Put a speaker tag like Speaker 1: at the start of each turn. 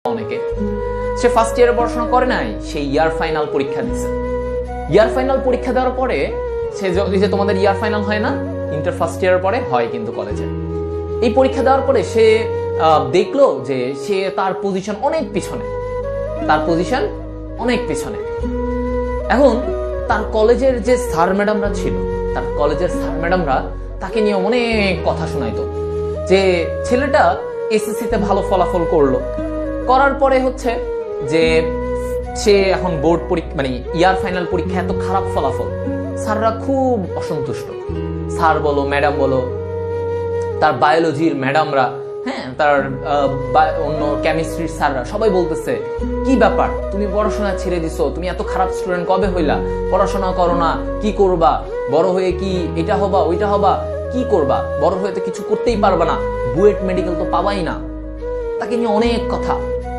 Speaker 1: অনেকে সে ফার্স্ট ইয়ারে পড়াশোনা করে নাই, সে ইয়ার ফাইনাল পরীক্ষা দিছে। ইয়ার ফাইনাল পরীক্ষা দেওয়ার পরে সে যে তোমাদের ইয়ার ফাইনাল হয় না ইন্টার ফার্স্ট ইয়ারের পরে হয় কিন্তু কলেজে, এই পরীক্ষা দেওয়ার পরে সে দেখলো যে সে তার পজিশন অনেক পিছনে, এখন তার কলেজের যে স্যার ম্যাডামরা ছিল, তার কলেজের স্যার ম্যাডামরা তাকে নিয়ে অনেক কথা শোনাইতো যে ছেলেটা এসএসসিতে ভালো ফলাফল করলো, করার পরে হচ্ছে যে সে এখন বোর্ড পরীক্ষা মানে ইয়ার ফাইনাল পরীক্ষা এত খারাপ ফলাফল, স্যাররা খুব অসন্তুষ্ট। স্যার বলো ম্যাডাম বলো, তার বায়োলজির ম্যাডামরা, হ্যাঁ তার অন্য কেমিস্ট্রির স্যাররা সবাই বলতেছে কি ব্যাপার, তুমি পড়াশোনা ছেড়ে দিছো, তুমি এত খারাপ স্টুডেন্ট কবে হইলা, পড়াশোনা করো না, কি করবা, বড় হয়ে কি এটা হবা ওইটা হবা, কি করবা, বড় হয়ে তো কিছু করতেই পারবা না, বুয়েট মেডিকেল তো পাবাই না। তাকে নিয়ে অনেক কথা।